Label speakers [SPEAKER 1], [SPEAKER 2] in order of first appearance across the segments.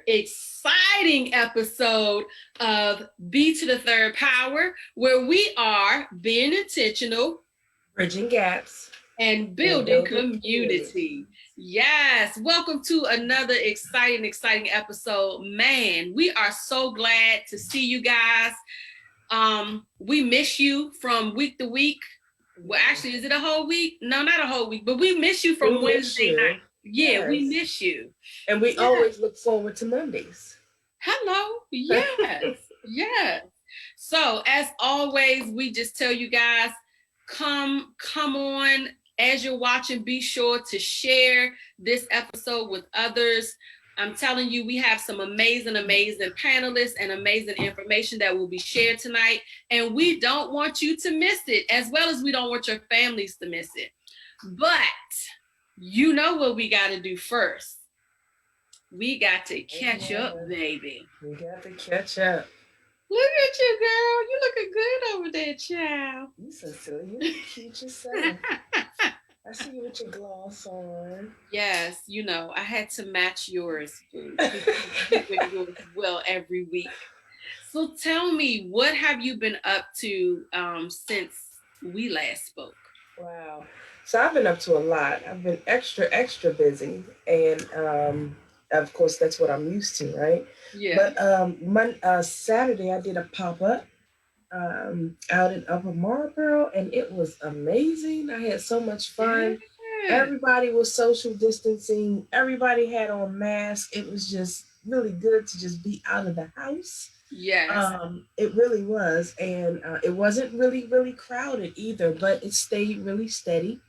[SPEAKER 1] exciting episode of B3rdPower, where we are being intentional,
[SPEAKER 2] bridging gaps,
[SPEAKER 1] and building community. Yes, welcome to another exciting episode. Man, we are so glad to see you guys. We miss you from week to week. Well, actually, is it a whole week? No, not a whole week, but we miss you from Wednesday night. Yeah, yes. We miss you.
[SPEAKER 2] And we always look forward to Mondays.
[SPEAKER 1] Hello. Yes. Yes. So as always, we just tell you guys, come on. As you're watching, be sure to share this episode with others. I'm telling you, we have some amazing panelists and amazing information that will be shared tonight. And we don't want you to miss it, as well as we don't want your families to miss it. But you know what we got to do first. We got to catch up, baby.
[SPEAKER 2] We got to catch up.
[SPEAKER 1] Look at you, girl. You looking good over there, child.
[SPEAKER 2] You so silly. You look cute yourself. I see you with your gloss on.
[SPEAKER 1] Yes, you know, I had to match yours. You wear yours well every week. So tell me, what have you been up to since we last spoke?
[SPEAKER 2] Wow. So I've been up to a lot. I've been extra busy. And of course, that's what I'm used to, right?
[SPEAKER 1] Yeah.
[SPEAKER 2] But Saturday, I did a pop-up out in Upper Marlboro, and it was amazing. I had so much fun. Yeah. Everybody was social distancing. Everybody had on masks. It was just really good to just be out of the house.
[SPEAKER 1] Yes.
[SPEAKER 2] It really was. And it wasn't really crowded either, but it stayed really steady.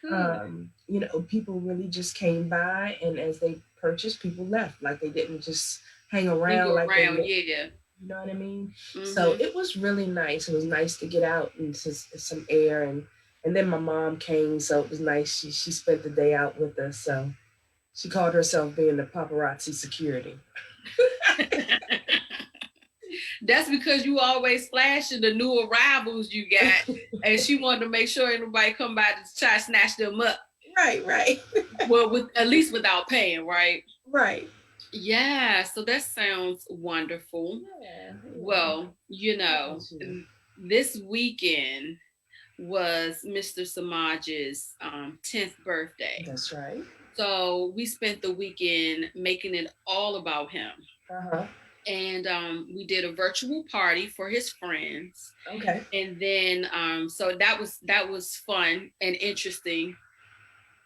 [SPEAKER 2] You know, people really just came by, and as they purchased, people left. Like they didn't just hang around.
[SPEAKER 1] Yeah.
[SPEAKER 2] You know what I mean? Mm-hmm. So it was really nice. It was nice to get out into some air, and then my mom came, so it was nice. She spent the day out with us. So she called herself being the paparazzi security.
[SPEAKER 1] That's because you always flashing the new arrivals you got, and she wanted to make sure anybody come by to try to snatch them up.
[SPEAKER 2] Right.
[SPEAKER 1] Well, at least without paying, right?
[SPEAKER 2] Right.
[SPEAKER 1] Yeah, so that sounds wonderful.
[SPEAKER 2] Yeah.
[SPEAKER 1] Well, you know, this weekend was Mr. Samaj's 10th birthday.
[SPEAKER 2] That's right.
[SPEAKER 1] So we spent the weekend making it all about him.
[SPEAKER 2] Uh-huh.
[SPEAKER 1] And we did a virtual party for his friends.
[SPEAKER 2] Okay.
[SPEAKER 1] And then so that was fun and interesting.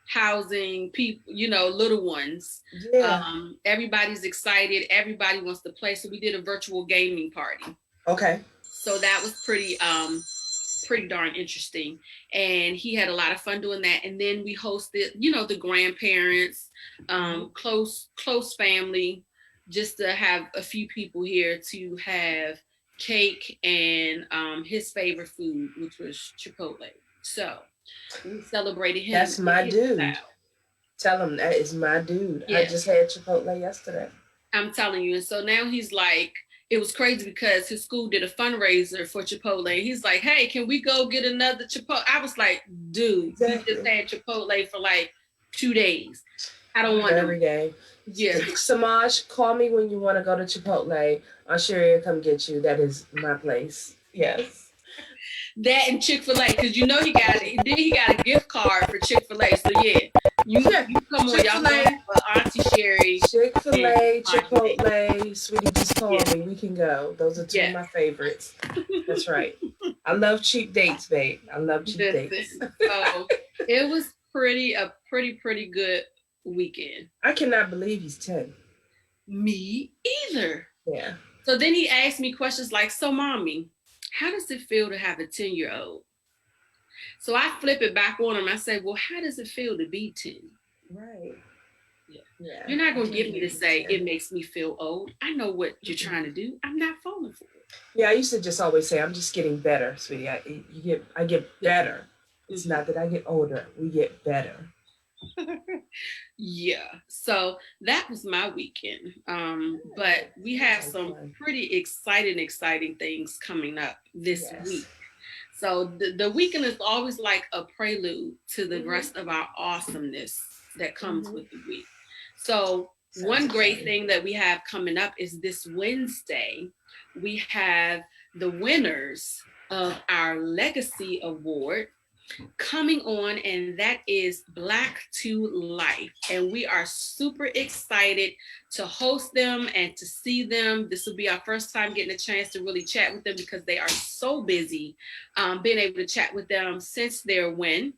[SPEAKER 1] Housing people, you know, little ones.
[SPEAKER 2] Yeah.
[SPEAKER 1] Everybody's excited. Everybody wants to play. So we did a virtual gaming party.
[SPEAKER 2] Okay.
[SPEAKER 1] So that was pretty darn interesting. And he had a lot of fun doing that. And then we hosted, you know, the grandparents, close family, just to have a few people here to have cake and his favorite food, which was Chipotle. So we celebrated him.
[SPEAKER 2] That's my dude. Style. Tell him that is my dude. Yeah. I just had Chipotle yesterday.
[SPEAKER 1] I'm telling you. And so now he's like, it was crazy because his school did a fundraiser for Chipotle. He's like, hey, can we go get another Chipotle? I was like, dude, exactly. We just had Chipotle for like 2 days. I don't want
[SPEAKER 2] every day.
[SPEAKER 1] Yeah.
[SPEAKER 2] Samaj, call me when you want to go to Chipotle. I'll sure come get you. That is my place. Yes.
[SPEAKER 1] That and Chick-fil-A, because you know he got a gift card for Chick-fil-A. So yeah, you come on, y'all go for Auntie Sherri.
[SPEAKER 2] Chick-fil-A, Chipotle, sweetie, just call me. We can go. Those are two of my favorites. That's right. I love cheap dates, babe. I love cheap dates.
[SPEAKER 1] So it was a pretty good weekend.
[SPEAKER 2] I cannot believe he's 10.
[SPEAKER 1] Me either.
[SPEAKER 2] Yeah.
[SPEAKER 1] So then he asked me questions like, so mommy, how does it feel to have a 10-year-old? So I flip it back on him. I say, well, how does it feel to be 10?
[SPEAKER 2] Right.
[SPEAKER 1] Yeah. You're not going to get me to say it makes me feel old. I know what you're trying to do. I'm not falling for it.
[SPEAKER 2] Yeah, I used to just always say, I'm just getting better, sweetie. I get better. It's not that I get older. We get better.
[SPEAKER 1] Yeah. So that was my weekend. But we have some pretty exciting things coming up this week. So the weekend is always like a prelude to the rest of our awesomeness that comes with the week. So One great thing that we have coming up is this Wednesday, we have the winners of our Legacy Award coming on, and that is Black to Life. And we are super excited to host them and to see them. This will be our first time getting a chance to really chat with them because they are so busy being able to chat with them since their win.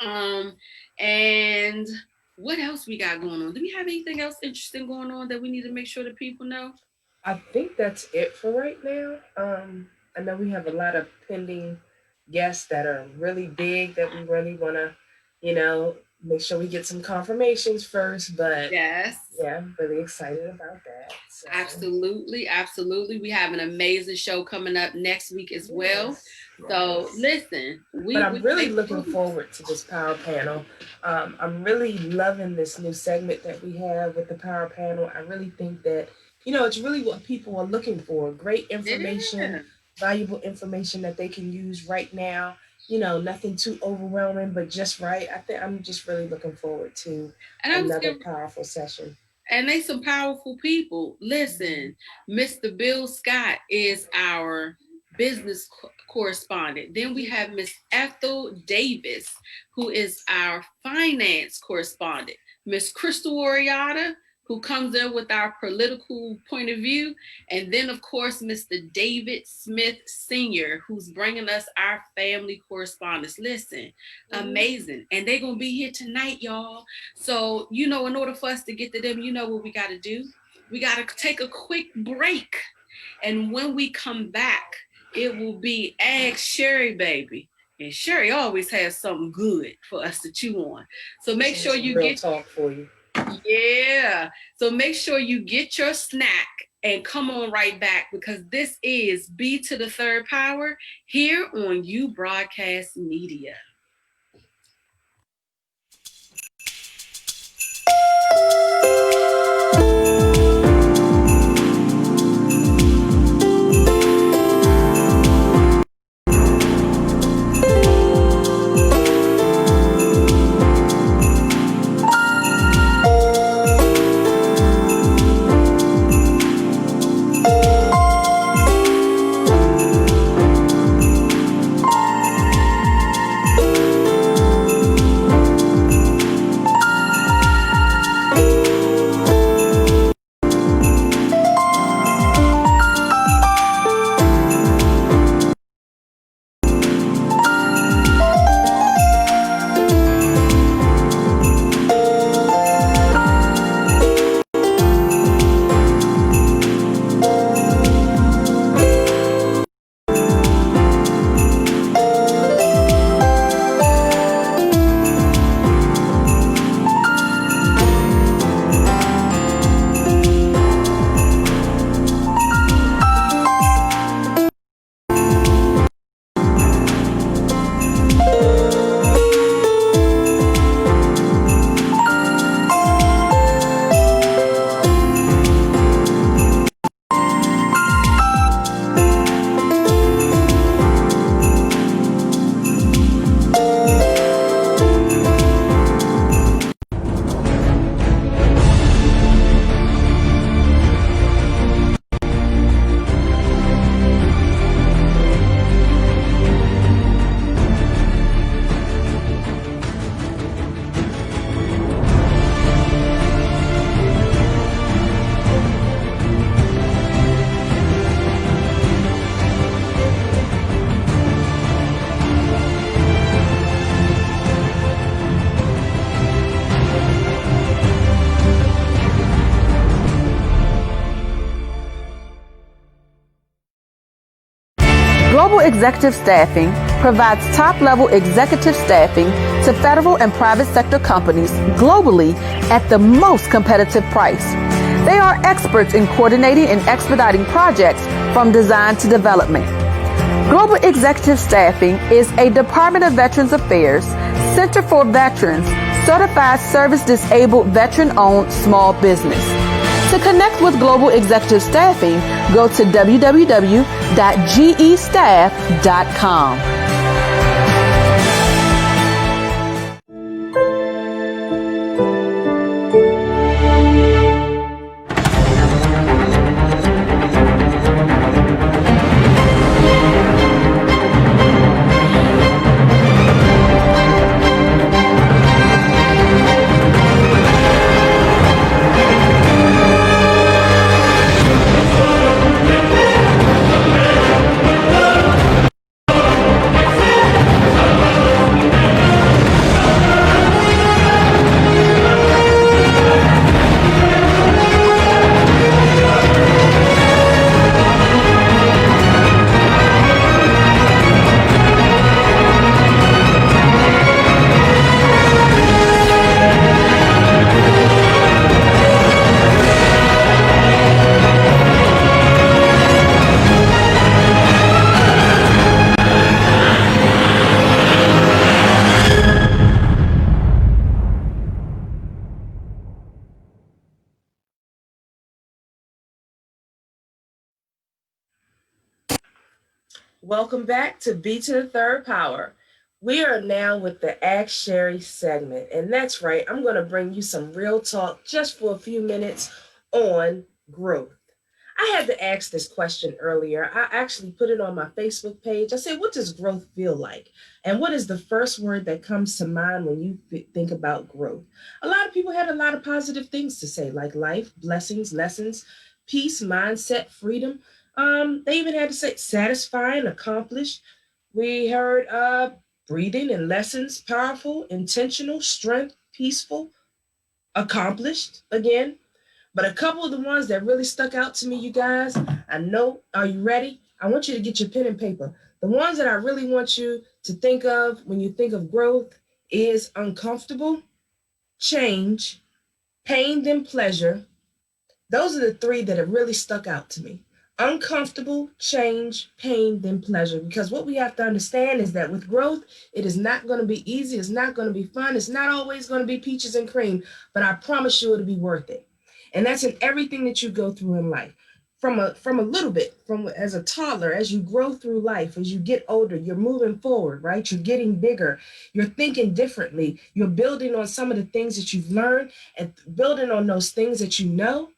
[SPEAKER 1] And what else we got going on? Do we have anything else interesting going on that we need to make sure that people know?
[SPEAKER 2] I think that's it for right now. I know we have a lot of pending guests that are really big that we really want to, make sure we get some confirmations first. But
[SPEAKER 1] yes,
[SPEAKER 2] yeah, I'm really excited about that.
[SPEAKER 1] So. Absolutely. We have an amazing show coming up next week as well. So listen,
[SPEAKER 2] but I'm really looking forward to this power panel. I'm really loving this new segment that we have with the power panel. I really think that, it's really what people are looking for. Great information, valuable information that they can use right now. Nothing too overwhelming, but just right. I think I'm just really looking forward to another powerful session.
[SPEAKER 1] And they some powerful people. Listen, Mr. Bill Scott is our business correspondent. Then we have Miss Ethel Davis, who is our finance correspondent. Miss Krystal Oriadha, who comes in with our political point of view. And then, of course, Mr. David Smith Sr., who's bringing us our family correspondence. Listen, amazing. And they're going to be here tonight, y'all. So, in order for us to get to them, what we got to do? We got to take a quick break. And when we come back, it will be Ask Sherri, baby. And Sherri always has something good for us to chew on. So make sure you get
[SPEAKER 2] talk for you.
[SPEAKER 1] Yeah. So make sure you get your snack and come on right back because this is B3rdPower here on You Broadcast Media.
[SPEAKER 3] Global Executive Staffing provides top-level executive staffing to federal and private sector companies globally at the most competitive price. They are experts in coordinating and expediting projects from design to development. Global Executive Staffing is a Department of Veterans Affairs, Center for Veterans, certified service-disabled veteran-owned small business. To connect with Global Executive Staffing, go to www.gestaff.com.
[SPEAKER 2] Welcome back to B3rdPower. We are now with the Ask Sherri segment, and that's right, I'm going to bring you some real talk just for a few minutes on growth. I had to ask this question earlier. I actually put it on my Facebook page. I said, what does growth feel like? And what is the first word that comes to mind when you think about growth? A lot of people had a lot of positive things to say, like life, blessings, lessons, peace, mindset, freedom. They even had to say satisfying, accomplished. We heard breathing and lessons, powerful, intentional, strength, peaceful, accomplished again. But a couple of the ones that really stuck out to me, you guys, I know, are you ready? I want you to get your pen and paper. The ones that I really want you to think of when you think of growth is uncomfortable, change, pain, then pleasure. Those are the three that have really stuck out to me. Uncomfortable, change, pain, then pleasure. Because what we have to understand is that with growth, it is not going to be easy. It's not going to be fun. It's not always going to be peaches and cream, but I promise you it'll be worth it. And that's in everything that you go through in life. From a little bit, from as a toddler, as you grow through life, as you get older, you're moving forward, right? You're getting bigger. You're thinking differently. You're building on some of the things that you've learned and building on those things that you know,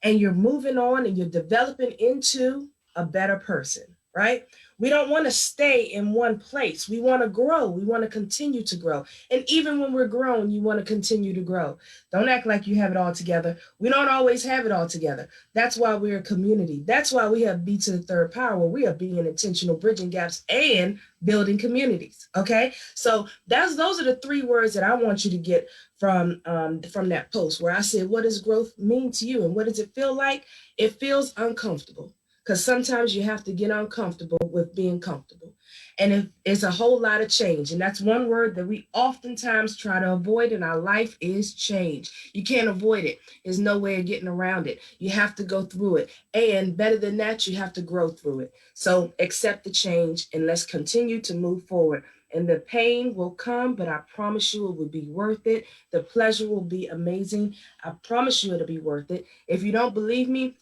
[SPEAKER 2] and you're moving on and you're developing into a better person, right? We don't want to stay in one place. We want to grow. We want to continue to grow. And even when we're grown, you want to continue to grow. Don't act like you have it all together. We don't always have it all together. That's why we're a community. That's why we have B3rdPower, where we are being intentional, bridging gaps, and building communities. Okay. So those are the three words that I want you to get from that post where I said, what does growth mean to you? And what does it feel like? It feels uncomfortable because sometimes you have to get uncomfortable with being comfortable. And it's a whole lot of change. And that's one word that we oftentimes try to avoid in our life is change. You can't avoid it. There's no way of getting around it. You have to go through it. And better than that, you have to grow through it. So accept the change and let's continue to move forward. And the pain will come, but I promise you it will be worth it. The pleasure will be amazing. I promise you it'll be worth it. If you don't believe me,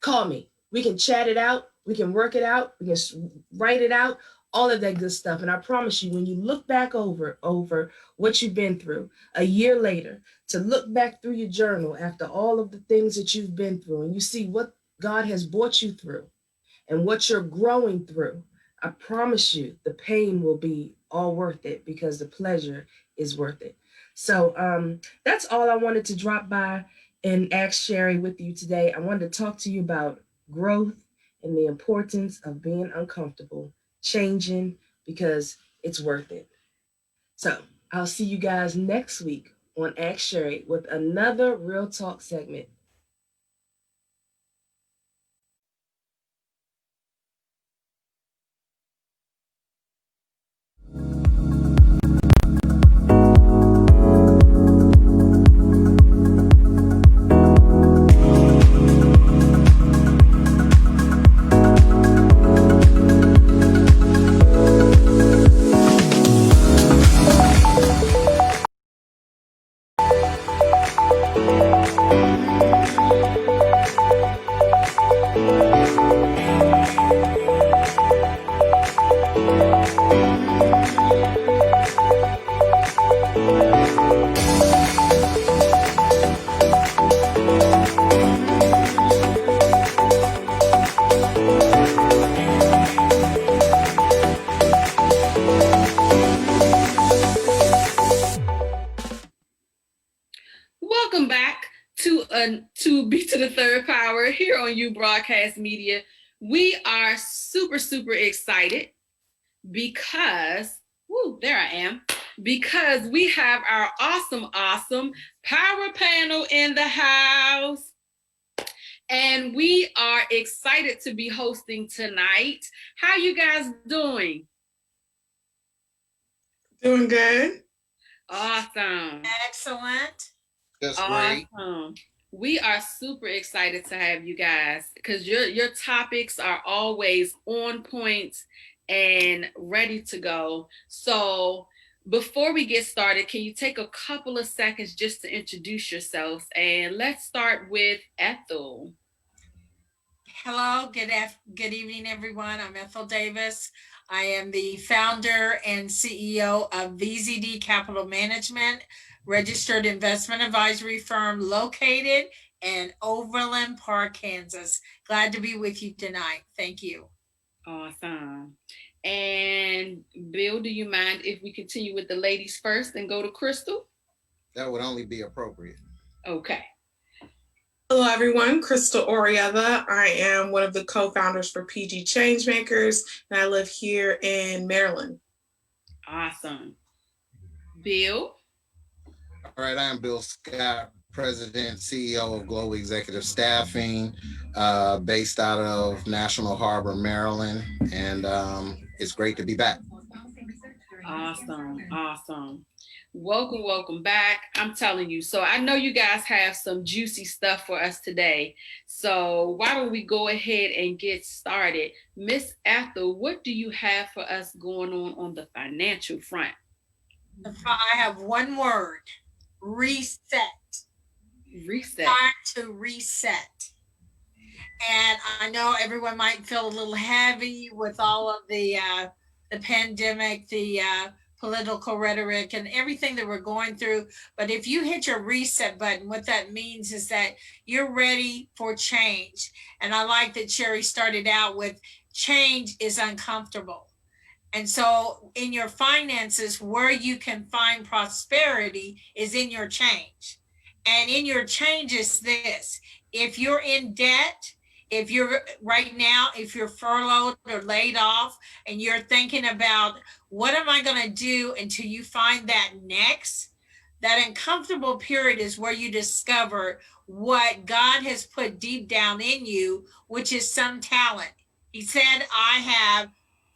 [SPEAKER 2] call me. We can chat it out. We can work it out. We can write it out. All of that good stuff. And I promise you, when you look back over what you've been through a year later, to look back through your journal after all of the things that you've been through, and you see what God has brought you through and what you're growing through, I promise you the pain will be all worth it because the pleasure is worth it. So that's all I wanted to drop by and Ask Sherri with you today. I wanted to talk to you about growth and the importance of being uncomfortable, changing because it's worth it. So I'll see you guys next week on Ask Sherri with another Real Talk segment.
[SPEAKER 1] Welcome back to B3rdPower here on U Broadcast Media. We are super excited because there I am, because we have our awesome power panel in the house. And we are excited to be hosting tonight. How you guys doing?
[SPEAKER 4] Doing good.
[SPEAKER 1] Awesome.
[SPEAKER 5] Excellent.
[SPEAKER 4] That's
[SPEAKER 1] awesome.
[SPEAKER 4] great.
[SPEAKER 1] We are super excited to have you guys because your topics are always on point and ready to go. So before we get started, can you take a couple of seconds just to introduce yourselves? And let's start with Ethel.
[SPEAKER 4] Hello, good evening, everyone. I'm Ethel Davis. I am the founder and CEO of VZD Capital Management, registered investment advisory firm located in Overland Park, Kansas. Glad to be with you tonight. Thank you.
[SPEAKER 1] Awesome. And Bill, do you mind if we continue with the ladies first and go to Krystal?
[SPEAKER 5] That would only be appropriate.
[SPEAKER 1] Okay.
[SPEAKER 6] Hello, everyone. Krystal Oriadha. I am one of the co-founders for PG Changemakers, and I live here in Maryland.
[SPEAKER 1] Awesome. Bill?
[SPEAKER 5] All right, I am Bill Scott, President, CEO of Global Executive Staffing, based out of National Harbor, Maryland, and it's great to be back.
[SPEAKER 1] Awesome. Welcome back. I'm telling you. So I know you guys have some juicy stuff for us today. So why don't we go ahead and get started? Miss Ethel, what do you have for us going on the financial front?
[SPEAKER 4] I have one word: reset. Time to reset. And I know everyone might feel a little heavy with all of the pandemic, the political rhetoric, and everything that we're going through. But if you hit your reset button, what that means is that you're ready for change. And I like that Sherri started out with change is uncomfortable. And so in your finances, where you can find prosperity is in your change. And in your change is this: if you're in debt, if you're right now, if you're furloughed or laid off and you're thinking about what am I going to do until you find that next, that uncomfortable period is where you discover what God has put deep down in you, which is some talent. He said, I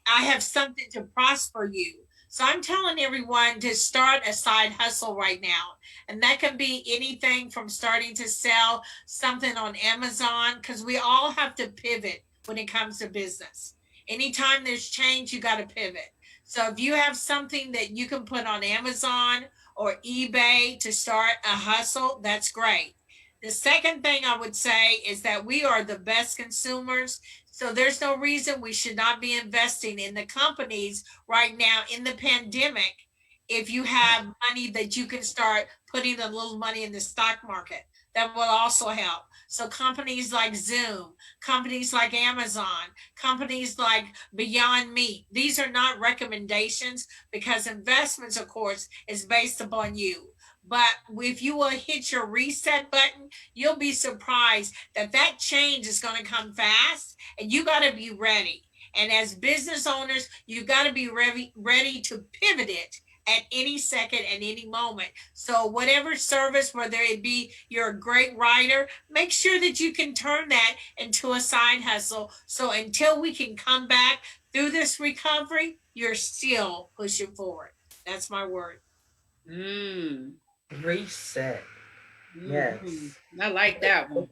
[SPEAKER 4] have something to prosper you. So I'm telling everyone to start a side hustle right now. And that can be anything from starting to sell something on Amazon, because we all have to pivot when it comes to business. Anytime there's change, you got to pivot. So if you have something that you can put on Amazon or eBay to start a hustle, that's great. The second thing I would say is that we are the best consumers. So there's no reason we should not be investing in the companies right now in the pandemic. If you have money that you can start putting a little money in the stock market, that will also help. So companies like Zoom, companies like Amazon, companies like Beyond Meat, these are not recommendations, because investments, of course, is based upon you. But if you will hit your reset button, you'll be surprised that change is going to come fast, and you got to be ready. And as business owners, you got to be ready to pivot it at any second and any moment. So whatever service, whether it be you're a great writer, make sure that you can turn that into a side hustle. So until we can come back through this recovery, you're still pushing forward. That's my word.
[SPEAKER 2] Reset. Yes.
[SPEAKER 1] I like that one.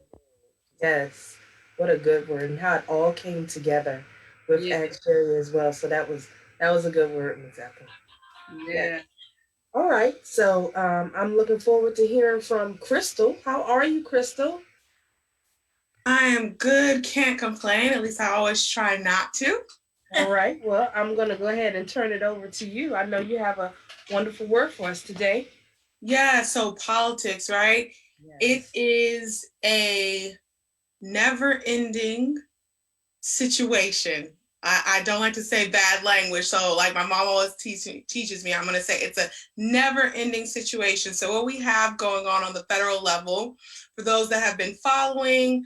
[SPEAKER 2] Yes. What a good word, and how it all came together with Ask Sherri as well. So that was a good word, Ms. Ethel.
[SPEAKER 1] Yeah.
[SPEAKER 2] All right. So I'm looking forward to hearing from Krystal. How are you, Krystal?
[SPEAKER 6] I am good. Can't complain. At least I always try not to.
[SPEAKER 2] All right. Well, I'm going to go ahead and turn it over to you. I know you have a wonderful word for us today.
[SPEAKER 6] Yeah. So politics, right? Yes. It is a never-ending situation. I don't like to say bad language. So like my mom always teaches me, I'm going to say it's a never-ending situation. So what we have going on the federal level, for those that have been following,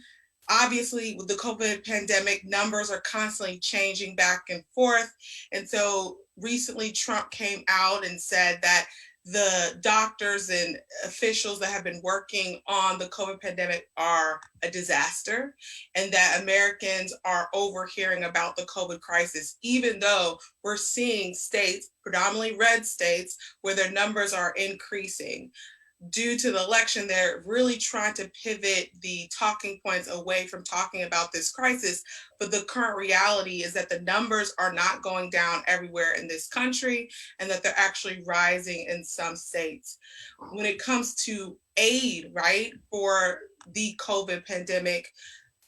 [SPEAKER 6] obviously with the COVID pandemic, numbers are constantly changing back and forth. And so recently Trump came out and said that the doctors and officials that have been working on the COVID pandemic are a disaster, and that Americans are overhearing about the COVID crisis, even though we're seeing states, predominantly red states, where their numbers are increasing. Due to the election, they're really trying to pivot the talking points away from talking about this crisis. But the current reality is that the numbers are not going down everywhere in this country, and that they're actually rising in some states. When it comes to aid, right, for the COVID pandemic,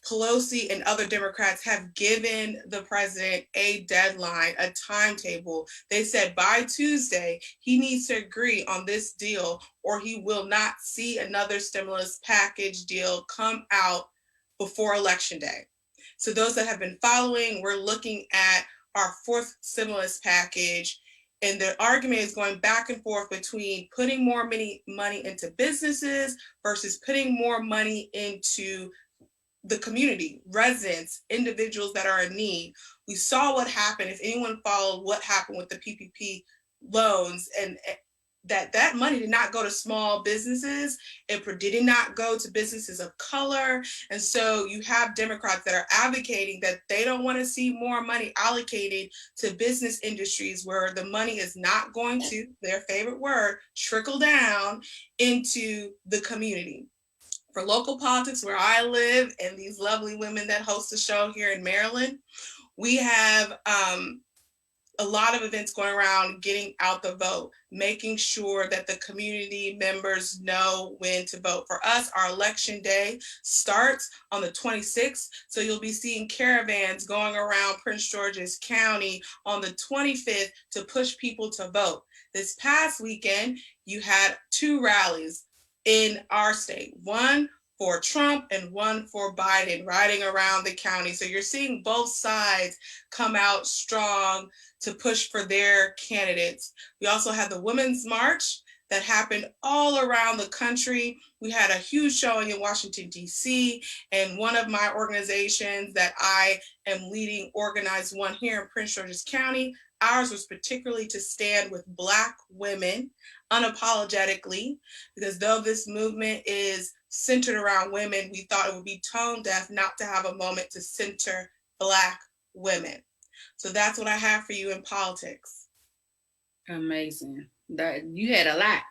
[SPEAKER 6] Pelosi and other Democrats have given the president a deadline, a timetable. They said by Tuesday, he needs to agree on this deal or he will not see another stimulus package deal come out before Election Day. So those that have been following, we're looking at our fourth stimulus package. And the argument is going back and forth between putting more money into businesses versus putting more money into the community, residents, individuals that are in need. We saw what happened. If anyone followed what happened with the PPP loans, and that money did not go to small businesses. It did not go to businesses of color. And so you have Democrats that are advocating that they don't want to see more money allocated to business industries where the money is not going to, their favorite word, trickle down into the community. For local politics, where I live, and these lovely women that host the show here in Maryland, we have a lot of events going around getting out the vote, making sure that the community members know when to vote. For us, our election day starts on the 26th. So you'll be seeing caravans going around Prince George's County on the 25th to push people to vote. This past weekend, you had 2 rallies in our state, one for Trump and one for Biden, riding around the county. So you're seeing both sides come out strong to push for their candidates. We also had the Women's March that happened all around the country. We had a huge showing in Washington, D.C., and one of my organizations that I am leading organized one here in Prince George's County. Ours was particularly to stand with Black women unapologetically, because though this movement is centered around women, we thought it would be tone deaf not to have a moment to center Black women. So that's what I have for you in politics.
[SPEAKER 1] Amazing. That you had a lot.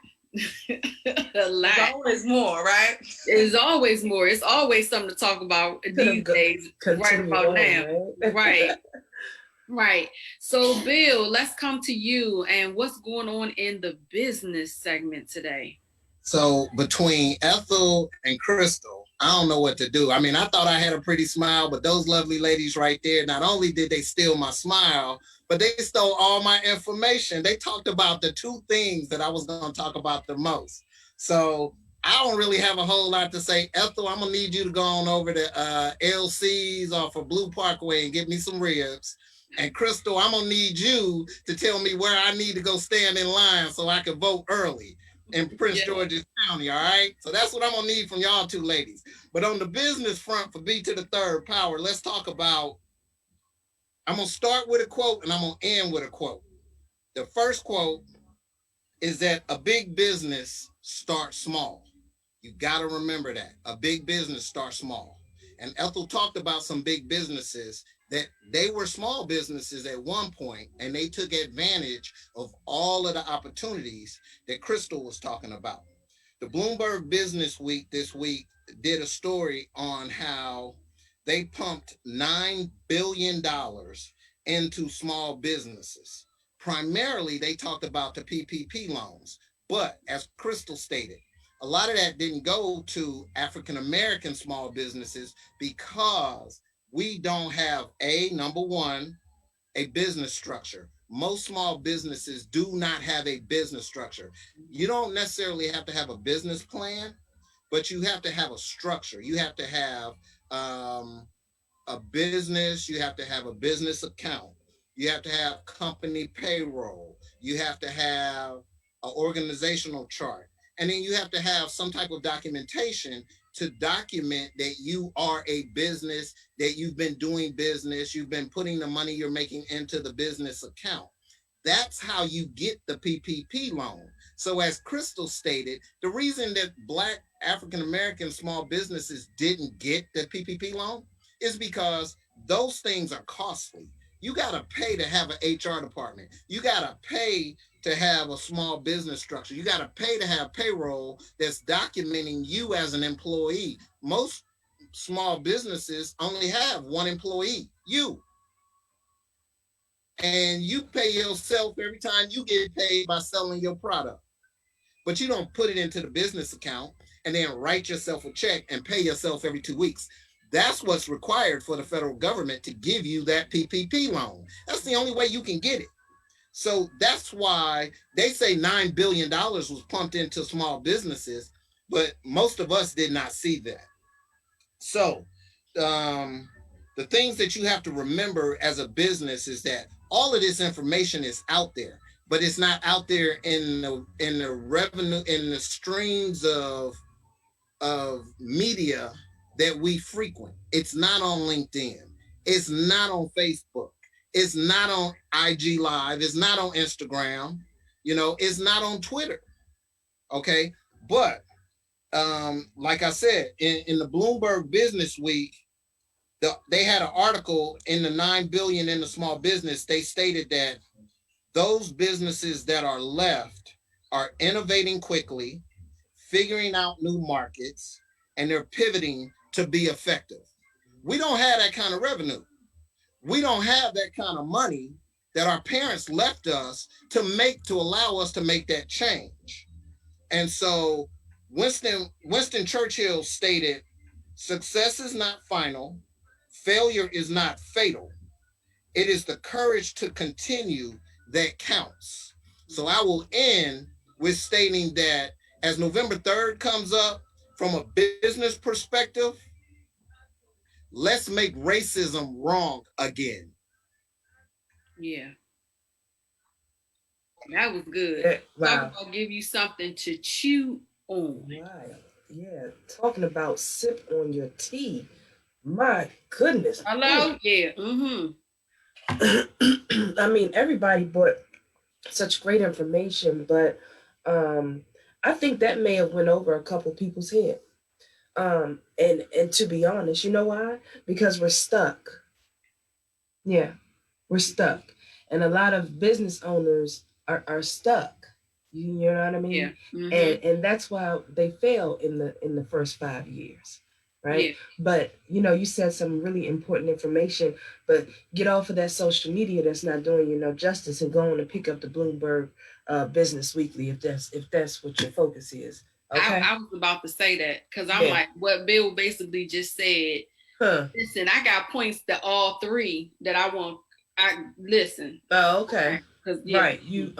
[SPEAKER 1] A lot.
[SPEAKER 6] There's always more, right?
[SPEAKER 1] There's always more. It's always something to talk about these days, right about now. Right. Right. So, Bill, let's come to you. And what's going on in the business segment today?
[SPEAKER 5] So between Ethel and Krystal, I don't know what to do. I mean, I thought I had a pretty smile, but those lovely ladies right there, not only did they steal my smile, but they stole all my information. They talked about the 2 things that I was going to talk about the most. So I don't really have a whole lot to say. Ethel, I'm going to need you to go on over to LC's off of Blue Parkway and get me some ribs. And Krystal, I'm going to need you to tell me where I need to go stand in line so I can vote early in Prince George's County, all right? So that's what I'm gonna need from y'all 2 ladies. But on the business front for B3rdPower, let's talk about, I'm gonna start with a quote and I'm gonna end with a quote. The first quote is that a big business starts small. You gotta remember that. A big business starts small. And Ethel talked about some big businesses that they were small businesses at one point, and they took advantage of all of the opportunities that Krystal was talking about. The Bloomberg Business Week this week did a story on how they pumped $9 billion into small businesses. Primarily, they talked about the PPP loans, but as Krystal stated, a lot of that didn't go to African-American small businesses because we don't have number one, a business structure. Most small businesses do not have a business structure. You don't necessarily have to have a business plan, but you have to have a structure. You have to have a business. You have to have a business account. You have to have company payroll. You have to have an organizational chart. And then you have to have some type of documentation to document that you are a business, that you've been doing business, you've been putting the money you're making into the business account. That's how you get the PPP loan. So as Krystal stated, the reason that Black African-American small businesses didn't get the PPP loan is because those things are costly. You got to pay to have an HR department. You got to pay to have a small business structure. You got to pay to have payroll that's documenting you as an employee. Most small businesses only have one employee, you. And you pay yourself every time you get paid by selling your product. But you don't put it into the business account and then write yourself a check and pay yourself every 2 weeks. That's what's required for the federal government to give you that PPP loan. That's the only way you can get it. So that's why they say $9 billion was pumped into small businesses, but most of us did not see that. So the things that you have to remember as a business is that all of this information is out there, but it's not out there in the revenue, in the streams of media that we frequent. It's not on LinkedIn. It's not on Facebook. It's not on IG Live. It's not on Instagram. It's not on Twitter. Okay. But like I said, in the Bloomberg Business Week, they had an article in the 9 billion in the small business. They stated that those businesses that are left are innovating quickly, figuring out new markets, and they're pivoting to be effective. We don't have that kind of revenue. We don't have that kind of money that our parents left us to allow us to make that change. And so Winston Churchill stated, "Success is not final. Failure is not fatal. It is the courage to continue that counts." So I will end with stating that as November 3rd comes up, from a business perspective, let's make racism wrong again.
[SPEAKER 1] Yeah. That was good.
[SPEAKER 2] Yeah, wow.
[SPEAKER 1] I'll give you something to chew on.
[SPEAKER 2] Right. Yeah. Talking about sip on your tea. My goodness.
[SPEAKER 1] Hello? Yeah. Mm-hmm.
[SPEAKER 2] I mean, everybody brought such great information, but I think that may have went over a couple people's head. And to be honest, you know why? Because we're stuck. Yeah, we're stuck. And a lot of business owners are stuck. You know what I mean?
[SPEAKER 1] Yeah. Mm-hmm.
[SPEAKER 2] And that's why they fail in the first 5 years. Right.
[SPEAKER 1] Yeah.
[SPEAKER 2] But you said some really important information, but get off of that social media that's not doing you no justice and go on and pick up the Bloomberg Business Weekly if that's what your focus is. Okay.
[SPEAKER 1] I was about to say that because I'm like, what Bill basically just said. Huh. Listen, I got points to all three that I want. Listen.
[SPEAKER 2] Oh, okay. Right. You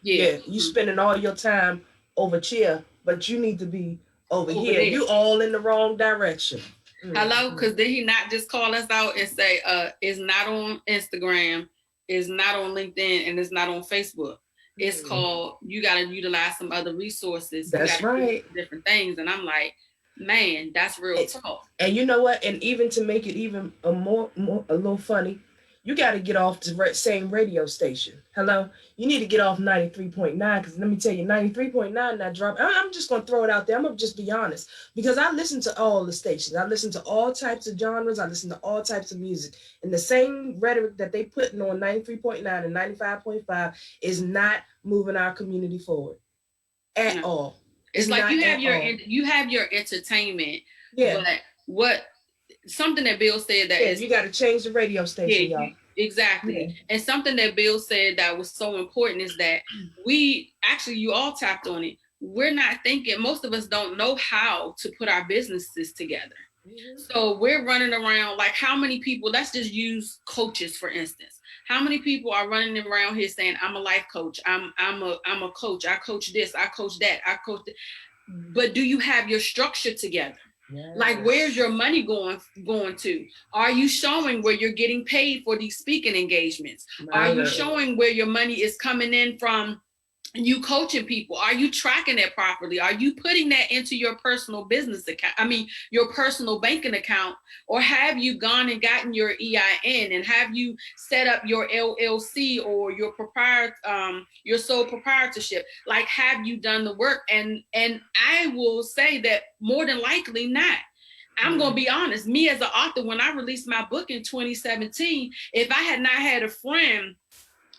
[SPEAKER 2] you spending all your time over here, but you need to be over here. There. You all in the wrong direction.
[SPEAKER 1] Hello, because did he not just call us out and say it's not on Instagram, it's not on LinkedIn, and it's not on Facebook? It's called, you got to utilize some other resources.
[SPEAKER 2] That's right.
[SPEAKER 1] Different things. And I'm like, man, that's real talk.
[SPEAKER 2] And you know what? And even to make it even a little funny, you got to get off the same radio station. Hello? You need to get off 93.9 because let me tell you, 93.9 not dropping. I'm just going to throw it out there. I'm going to just be honest because I listen to all the stations. I listen to all types of genres. I listen to all types of music. And the same rhetoric that they putting on 93.9 and 95.5 is not moving our community forward at all.
[SPEAKER 1] It's like you have your entertainment.
[SPEAKER 2] Yeah.
[SPEAKER 1] But what something that Bill said that
[SPEAKER 2] you got to change the radio station, y'all.
[SPEAKER 1] Exactly. Yeah. And something that Bill said that was so important is that you all tapped on it. We're not thinking, most of us don't know how to put our businesses together. Mm-hmm. So we're running around like how many people, let's just use coaches, for instance. How many people are running around here saying, I'm a life coach. I'm a coach. I coach this. I coach that. I coach that. But do you have your structure together? Yes. Like, where's your money going to? Are you showing where you're getting paid for these speaking engagements? Are you showing where your money is coming in from you coaching people? Are you tracking that properly? Are you putting that into your personal business account? I mean, your personal banking account, or have you gone and gotten your EIN and have you set up your LLC or your sole proprietorship? Like, have you done the work? And I will say that more than likely not. I'm going to be honest. Me as an author, when I released my book in 2017, if I had not had a friend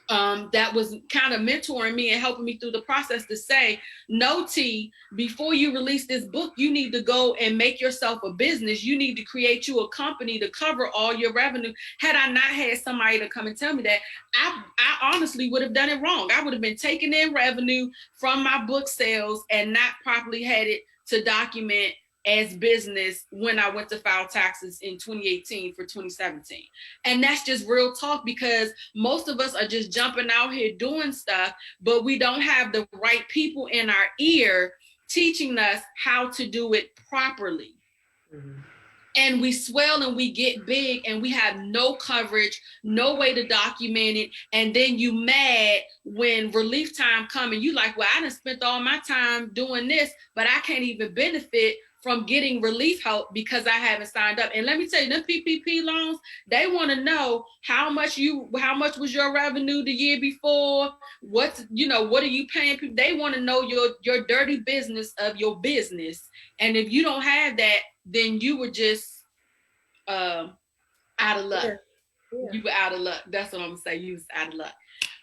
[SPEAKER 1] that was kind of mentoring me and helping me through the process to say, no, T, before you release this book, you need to go and make yourself a business. You need to create you a company to cover all your revenue. Had I not had somebody to come and tell me that, I honestly would have done it wrong. I would have been taking in revenue from my book sales and not properly had it to document as business when I went to file taxes in 2018 for 2017. And that's just real talk, because most of us are just jumping out here doing stuff, but we don't have the right people in our ear teaching us how to do it properly. Mm-hmm. And we swell and we get big and we have no coverage, no way to document it. And then you mad when relief time comes and you like, well, I done spent all my time doing this, but I can't even benefit from getting relief help because I haven't signed up. And let me tell you, them PPP loans, they want to know how much was your revenue the year before? What are you paying people? They want to know your dirty business of your business. And if you don't have that, then you were just out of luck. Yeah. You were out of luck. That's what I'm gonna say. You was out of luck.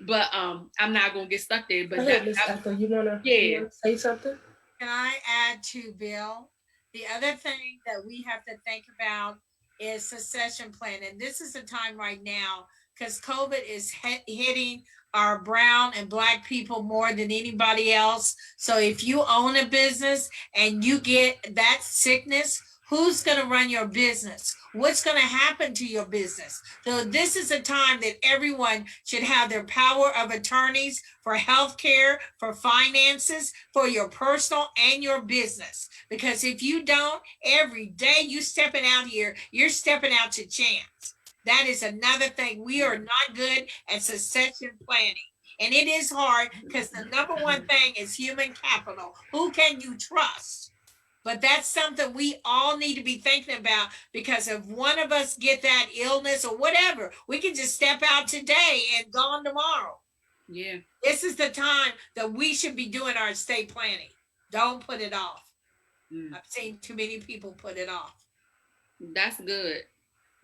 [SPEAKER 1] But I'm not gonna get stuck there. But
[SPEAKER 2] Miss Ethel, you wanna say something?
[SPEAKER 4] Can I add to Bill? The other thing that we have to think about is succession planning. This is the time right now because COVID is hitting our brown and Black people more than anybody else. So if you own a business and you get that sickness, who's going to run your business? What's going to happen to your business? So this is a time that everyone should have their power of attorneys for healthcare, for finances, for your personal and your business. Because if you don't, every day you stepping out here, you're stepping out to chance. That is another thing. We are not good at succession planning. And it is hard because the number one thing is human capital. Who can you trust? But that's something we all need to be thinking about, because if one of us get that illness or whatever, we can just step out today and gone tomorrow.
[SPEAKER 1] Yeah.
[SPEAKER 4] This is the time that we should be doing our estate planning. Don't put it off. I've seen too many people put it off.
[SPEAKER 1] That's good.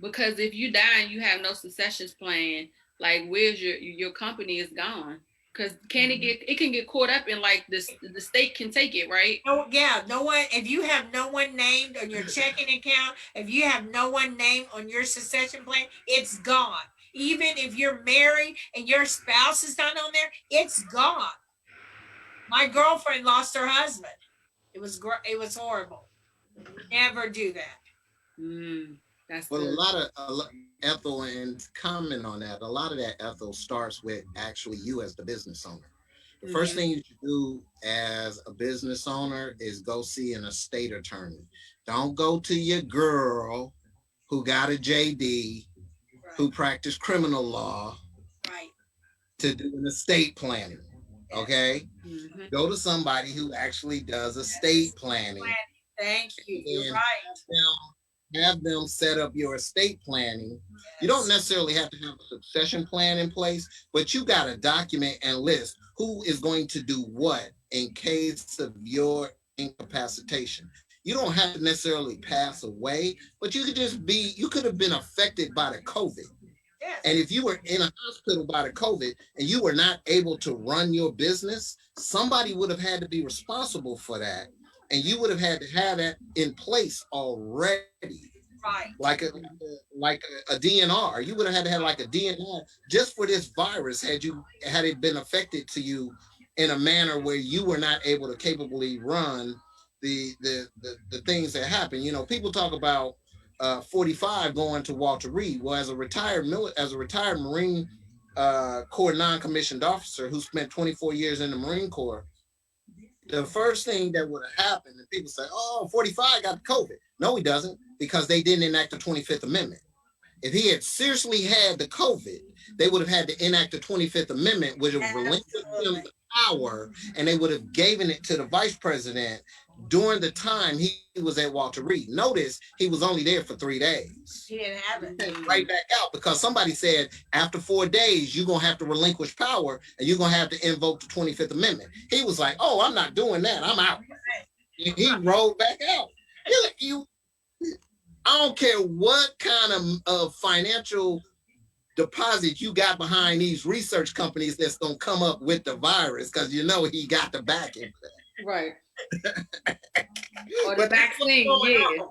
[SPEAKER 1] Because if you die and you have no successions plan, like where's your company is gone. Because it can get caught up in like this, the state can take it, right?
[SPEAKER 4] Oh yeah, no one. If you have no one named on your checking account, if you have no one named on your succession plan, it's gone. Even if you're married and your spouse is not on there, it's gone. My girlfriend lost her husband. It was horrible. Never do that.
[SPEAKER 1] That's
[SPEAKER 5] well, a lot Ethel, and comment on that, a lot of that, Ethel, starts with actually you as the business owner. The first thing you should do as a business owner is go see an estate attorney. Don't go to your girl who got a JD, who practiced criminal law, to do an estate planning. Okay? Go to somebody who actually does estate planning.
[SPEAKER 4] Thank you. You're right.
[SPEAKER 5] Have them set up your estate planning. You don't necessarily have to have a succession plan in place, but you got to document and list who is going to do what in case of your incapacitation. You don't have to necessarily pass away, but you could have been affected by the COVID. Yes. And if you were in a hospital by the COVID and you were not able to run your business, somebody would have had to be responsible for that. And you would have had to have that in place already. Right. Like a DNR. You would have had to have like a DNR just for this virus had it been affected to you in a manner where you were not able to capably run the things that happen. You know, people talk about 45 going to Walter Reed. Well, as a retired Marine Corps non-commissioned officer who spent 24 years in the Marine Corps, the first thing that would have happened, and people say, oh, 45 got COVID. No, he doesn't, because they didn't enact the 25th Amendment. If he had seriously had the COVID, they would have had to enact the 25th Amendment, which would have relinquished him the power, and they would have given it to the vice president during the time he was at Walter Reed. Notice he was only there for 3 days.
[SPEAKER 4] He didn't have it.
[SPEAKER 5] Right back out, because somebody said after 4 days, you're going to have to relinquish power and you're going to have to invoke the 25th Amendment. He was like, oh, I'm not doing that. I'm out. He rolled back out. I don't care what kind of financial deposit you got behind these research companies that's going to come up with the virus, because you know he got the backing.
[SPEAKER 1] Right. Or the vaccine, yeah.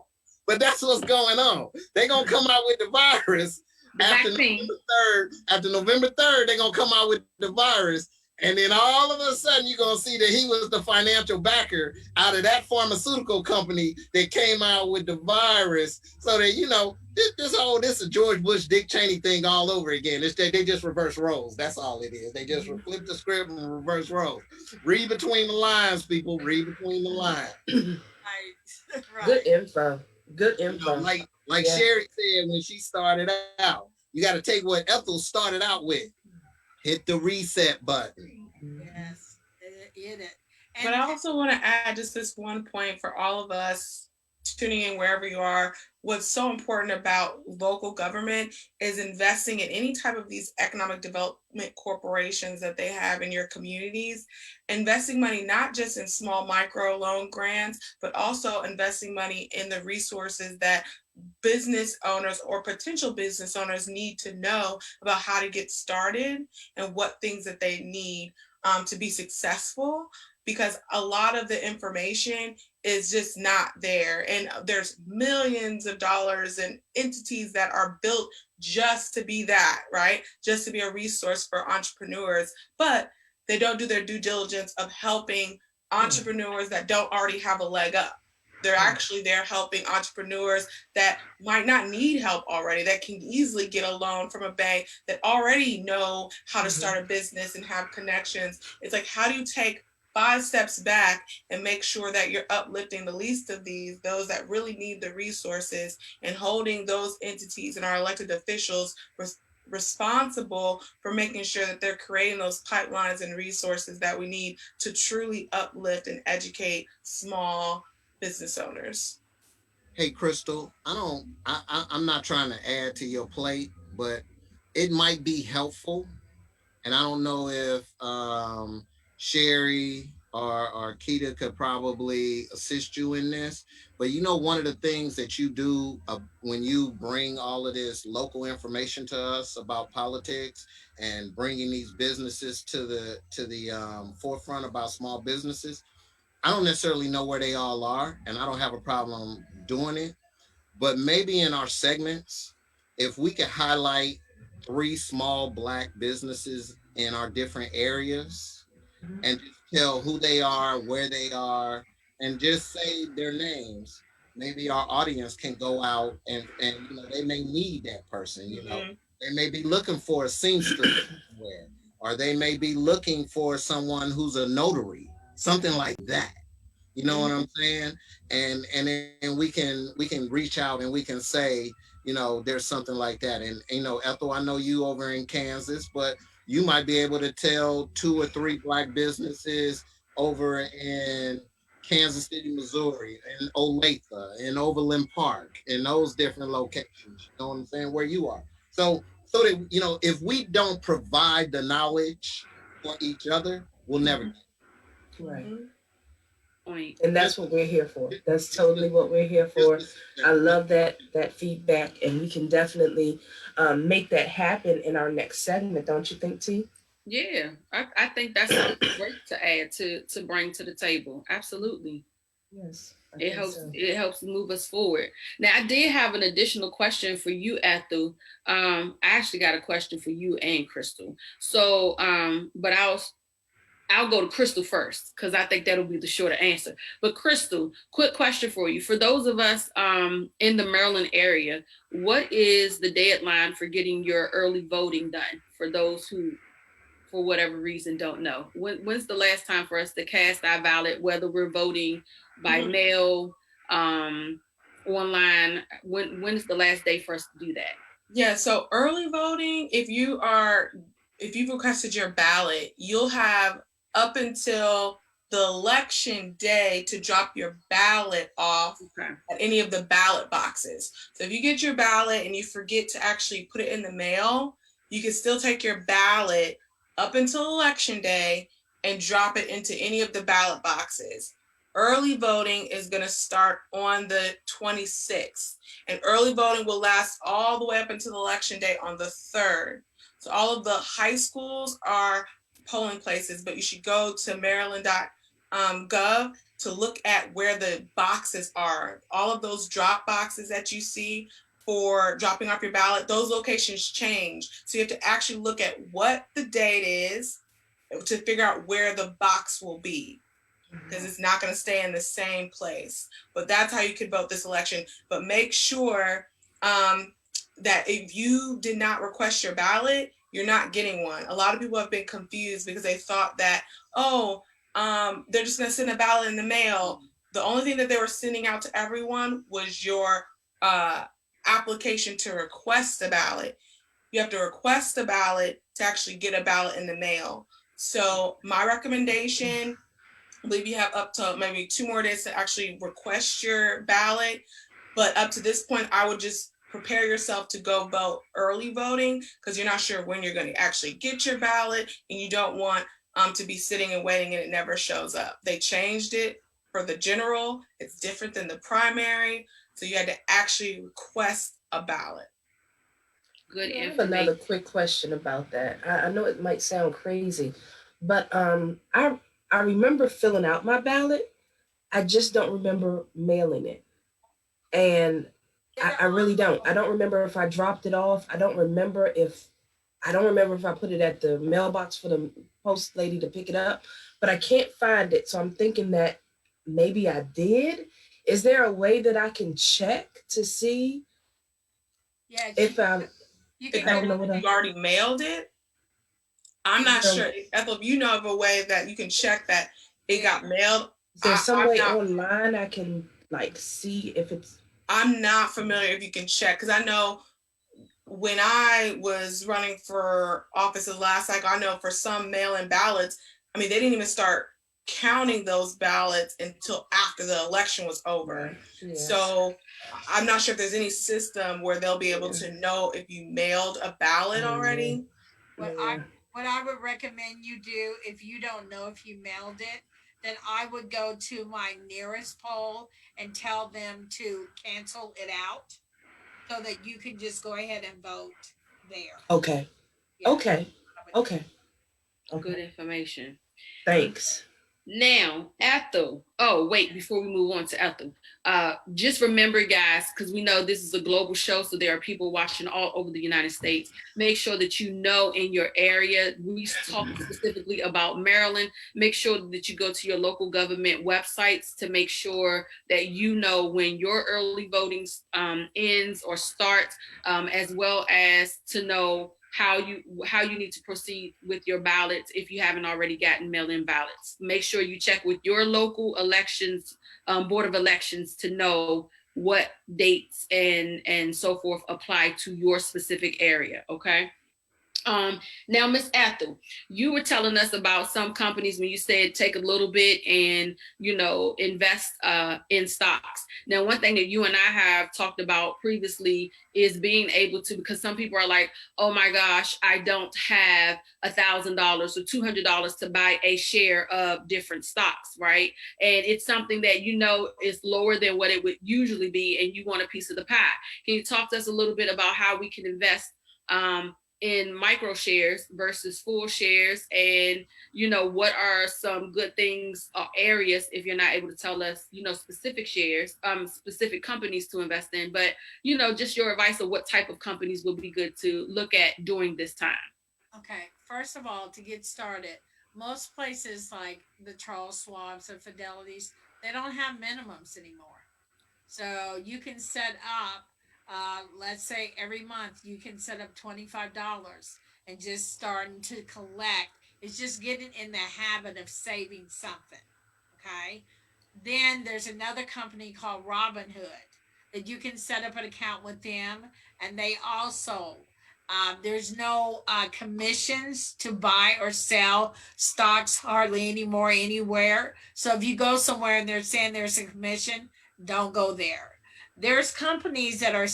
[SPEAKER 5] But that's what's going on. They're going to come out with the virus after November 3rd. After November 3rd, they're going to come out with the virus. And then all of a sudden, you're going to see that he was the financial backer out of that pharmaceutical company that came out with the virus. So that, this is George Bush, Dick Cheney thing all over again. It's that they just reverse roles. That's all it is. They just flip the script and reverse roles. Read between the lines, people. Read between the lines.
[SPEAKER 4] Right.
[SPEAKER 2] Good info. Good info.
[SPEAKER 5] Like Sherri said when she started out, you got to take what Ethel started out with. Hit the reset button.
[SPEAKER 4] Yes, it.
[SPEAKER 6] But I also want to add just this one point for all of us tuning in wherever you are. What's so important about local government is investing in any type of these economic development corporations that they have in your communities, investing money not just in small micro loan grants, but also investing money in the resources that business owners or potential business owners need to know about how to get started and what things that they need to be successful, because a lot of the information is just not there. And there's millions of dollars and entities that are built just to be that, right? Just to be a resource for entrepreneurs, but they don't do their due diligence of helping entrepreneurs that don't already have a leg up. They're actually there helping entrepreneurs that might not need help already, that can easily get a loan from a bank, that already know how to start a business and have connections. It's like, how do you take 5 steps back and make sure that you're uplifting the least of these, those that really need the resources, and holding those entities and our elected officials responsible for making sure that they're creating those pipelines and resources that we need to truly uplift and educate small business owners.
[SPEAKER 5] Hey, Krystal, I'm not trying to add to your plate, but it might be helpful. And I don't know if Sherri or Keita could probably assist you in this. But one of the things that you do when you bring all of this local information to us about politics and bringing these businesses to the forefront about small businesses, I don't necessarily know where they all are, and I don't have a problem doing it. But maybe in our segments, if we could highlight 3 small Black businesses in our different areas and just tell who they are, where they are, and just say their names, maybe our audience can go out and they may need that person. They may be looking for a seamstress somewhere, or they may be looking for someone who's a notary, something like that. You know what I'm saying? And then we can reach out and we can say, there's something like that. And Ethel, I know you over in Kansas, but you might be able to tell 2 or 3 Black businesses over in Kansas City, Missouri, and Olathe, and Overland Park, and those different locations. You know what I'm saying? Where you are. So that if we don't provide the knowledge for each other, we'll never get it.
[SPEAKER 2] Right.
[SPEAKER 1] Point.
[SPEAKER 2] And that's what we're here for. That's totally what we're here for. I love that feedback, and we can definitely make that happen in our next segment, don't you think, T?
[SPEAKER 1] Yeah, I think that's something great to add to bring to the table. Absolutely.
[SPEAKER 2] Yes.
[SPEAKER 1] It helps move us forward. Now, I did have an additional question for you, Ethel. I actually got a question for you and Krystal. So, but I'll go to Krystal first because I think that'll be the shorter answer. But Krystal, quick question for you. For those of us in the Maryland area, what is the deadline for getting your early voting done? For those who, for whatever reason, don't know. When's the last time for us to cast our ballot, whether we're voting by mail, online? When is the last day for us to do that?
[SPEAKER 6] Yeah, so early voting, if you've requested your ballot, you'll have up until the election day to drop your ballot off at any of the ballot boxes. So if you get your ballot and you forget to actually put it in the mail, you can still take your ballot up until election day and drop it into any of the ballot boxes. Early voting is going to start on the 26th, and early voting will last all the way up until election day on the 3rd. So all of the high schools are polling places, but you should go to maryland.gov to look at where the boxes are. All of those drop boxes that you see for dropping off your ballot, those locations change. So you have to actually look at what the date is to figure out where the box will be, because it's not going to stay in the same place. But that's how you could vote this election. But make sure that if you did not request your ballot, you're not getting one. A lot of people have been confused because they thought that, they're just going to send a ballot in the mail. The only thing that they were sending out to everyone was your application to request a ballot. You have to request a ballot to actually get a ballot in the mail. So my recommendation, I believe you have up to maybe 2 more days to actually request your ballot. But up to this point, I would just prepare yourself to go vote early voting, because you're not sure when you're going to actually get your ballot, and you don't want to be sitting and waiting and it never shows up. They changed it for the general. It's different than the primary. So you had to actually request a ballot.
[SPEAKER 1] Good
[SPEAKER 2] I have
[SPEAKER 1] information.
[SPEAKER 2] another quick question about that. I know it might sound crazy, but I remember filling out my ballot. I just don't remember mailing it. And I really don't. I don't remember if I dropped it off. I don't remember if I put it at the mailbox for the post lady to pick it up, but I can't find it. So I'm thinking that maybe I did. Is there a way that I can check to see if
[SPEAKER 4] you
[SPEAKER 6] already mailed it? I'm not sure. Ethel, if you know of a way that you can check that it got mailed.
[SPEAKER 2] Is there some way online I can see if it's...
[SPEAKER 6] I'm not familiar if you can check, because I know when I was running for office the last cycle, I know for some mail-in ballots, they didn't even start counting those ballots until after the election was over. Yes. So I'm not sure if there's any system where they'll be able to know if you mailed a ballot already.
[SPEAKER 4] What I would recommend you do, if you don't know if you mailed it, then I would go to my nearest poll and tell them to cancel it out, so that you can just go ahead and vote there.
[SPEAKER 2] Okay. Yeah. Okay.
[SPEAKER 1] Good information.
[SPEAKER 2] Thanks.
[SPEAKER 1] Now, Ethel. Oh, wait, before we move on to Ethel, just remember, guys, because we know this is a global show, so there are people watching all over the United States. Make sure that you know in your area. We talk specifically about Maryland. Make sure that you go to your local government websites to make sure that you know when your early voting ends or starts, as well as to know how you need to proceed with your ballots if you haven't already gotten mail-in ballots. Make sure you check with your local elections, board of elections, to know what dates and so forth apply to your specific area, okay? Now, Miss Ethel, you were telling us about some companies when you said take a little bit and, invest in stocks. Now, one thing that you and I have talked about previously is being able to, because some people are like, oh my gosh, I don't have $1,000 or $200 to buy a share of different stocks, right? And it's something that is lower than what it would usually be, and you want a piece of the pie. Can you talk to us a little bit about how we can invest in micro shares versus full shares, and what are some good things or areas, if you're not able to tell us specific shares, specific companies to invest in, but just your advice of what type of companies would be good to look at during this time?
[SPEAKER 4] Okay, first of all, to get started, most places like the Charles Schwab's and Fidelity's, they don't have minimums anymore, so you can set up let's say every month you can set up $25 and just starting to collect. It's just getting in the habit of saving something. Okay. Then there's another company called Robinhood that you can set up an account with them, and they also there's no commissions to buy or sell stocks hardly anymore anywhere. So if you go somewhere and they're saying there's a commission, don't go there. There's companies that are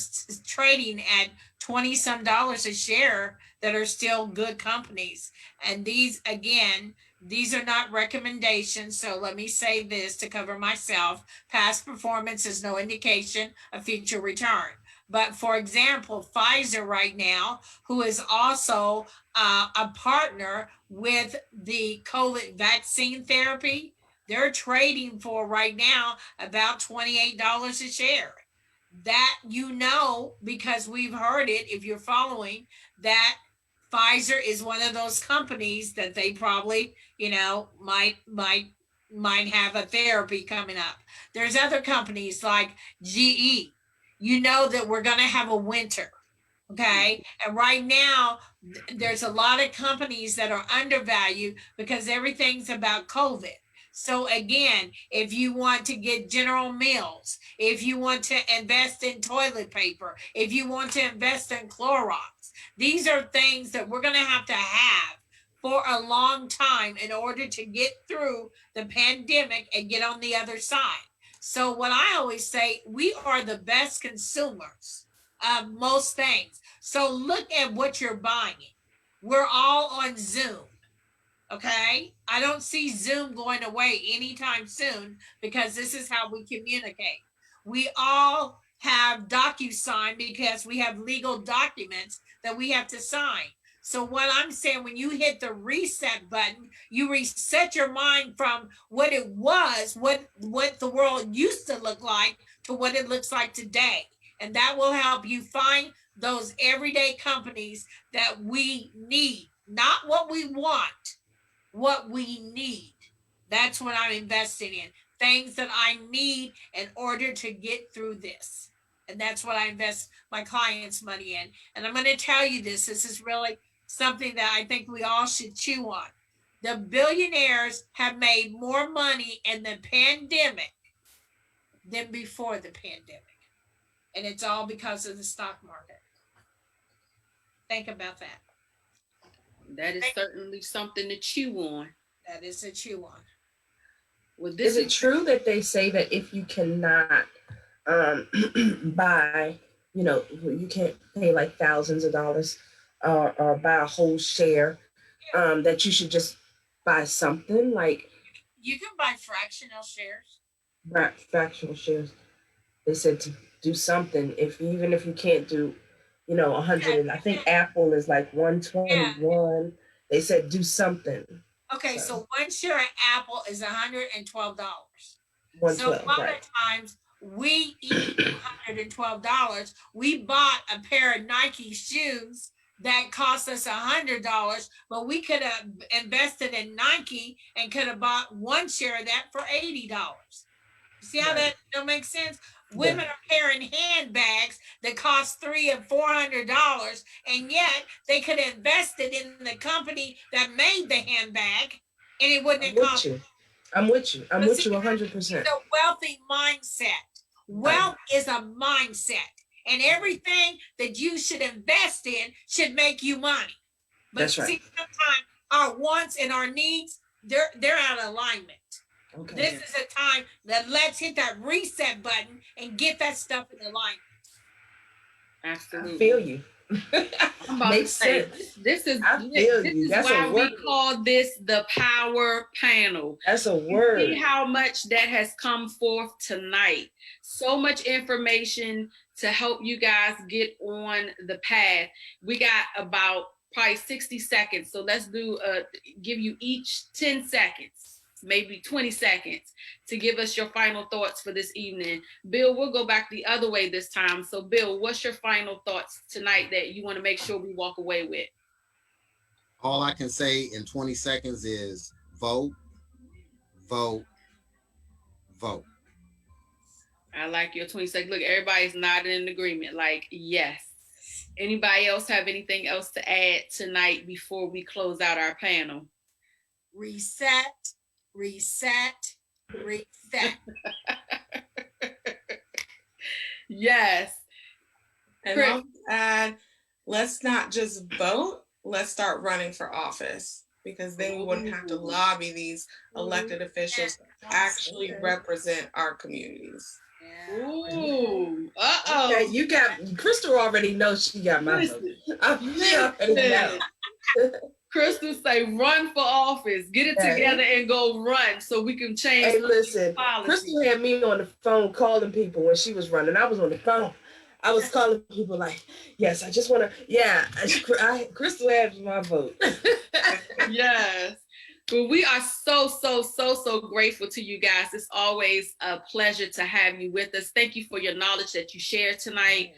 [SPEAKER 4] trading at 20 some dollars a share that are still good companies. And these are not recommendations. So let me say this to cover myself. Past performance is no indication of future return. But for example, Pfizer right now, who is also a partner with the COVID vaccine therapy, they're trading for right now about $28 a share. That because we've heard it, if you're following, that Pfizer is one of those companies that they probably, might have a therapy coming up. There's other companies like GE. You know that we're going to have a winter. Okay. And right now, there's a lot of companies that are undervalued because everything's about COVID. So again, if you want to get General Mills, if you want to invest in toilet paper, if you want to invest in Clorox, these are things that we're going to have for a long time in order to get through the pandemic and get on the other side. So what I always say, we are the best consumers of most things. So look at what you're buying. We're all on Zoom. Okay. I don't see Zoom going away anytime soon because this is how we communicate. We all have DocuSign because we have legal documents that we have to sign. So what I'm saying, when you hit the reset button, you reset your mind from what it was, what the world used to look like to what it looks like today. And that will help you find those everyday companies that we need, not what we want, what we need. That's what I'm investing in. Things that I need in order to get through this. And that's what I invest my clients' money in. And I'm going to tell you this is really something that I think we all should chew on. The billionaires have made more money in the pandemic than before the pandemic. And it's all because of the stock market. Think about that.
[SPEAKER 1] That is certainly something to chew on.
[SPEAKER 4] That is a chew on.
[SPEAKER 2] Well, is it true that they say that if you cannot buy, you can't pay like thousands of dollars or buy a whole share, that you should just buy something like?
[SPEAKER 4] You can buy fractional shares.
[SPEAKER 2] Fractional shares. They said to do something even if you can't do 100. I think Apple is like 121. Yeah. They said do something.
[SPEAKER 4] Okay, so one share of Apple is $112. So a lot of times we eat $112. We bought a pair of Nike shoes that cost us $100, but we could have invested in Nike and could have bought one share of that for $80. See how that don't make sense? Women are carrying handbags that cost $300 and $400, and yet they could have invested in the company that made the handbag, and it wouldn't have cost.
[SPEAKER 2] I'm with you. I'm with you 100%.
[SPEAKER 4] It's a wealthy mindset. Wealth is a mindset, and everything that you should invest in should make you money. But
[SPEAKER 2] that's right.
[SPEAKER 4] See, sometimes our wants and our needs, they're out of alignment. Okay. This is a time that let's hit that reset button and get that stuff in alignment.
[SPEAKER 1] Absolutely.
[SPEAKER 2] I feel you.
[SPEAKER 1] I'm about to say, this is why we call this the power panel.
[SPEAKER 2] That's a word.
[SPEAKER 1] See how much that has come forth tonight. So much information to help you guys get on the path. We got about probably 60 seconds. So let's give you each 10 seconds, maybe 20 seconds to give us your final thoughts for this evening. Bill, we'll go back the other way this time. So Bill, what's your final thoughts tonight that you want to make sure we walk away with?
[SPEAKER 5] All I can say in 20 seconds is vote, vote, vote.
[SPEAKER 1] I like your 20 seconds. Look, everybody's nodding in agreement. Like, yes. Anybody else have anything else to add tonight before we close out our panel?
[SPEAKER 4] Reset, reset, reset.
[SPEAKER 1] Yes.
[SPEAKER 6] And I'll add, let's not just vote, let's start running for office, because then we wouldn't have to lobby these elected officials to actually represent our communities.
[SPEAKER 1] Ooh. Uh-oh.
[SPEAKER 2] Okay, you got Krystal already knows she got my vote. She already know.
[SPEAKER 1] Krystal say run for office. Get it together and go run so we can change.
[SPEAKER 2] Hey, listen, Krystal had me on the phone calling people when she was running. I was on the phone. I was calling people like, yes, I just want to, Krystal has my vote.
[SPEAKER 1] Yes. Well, we are so grateful to you guys. It's always a pleasure to have you with us. Thank you for your knowledge that you shared tonight.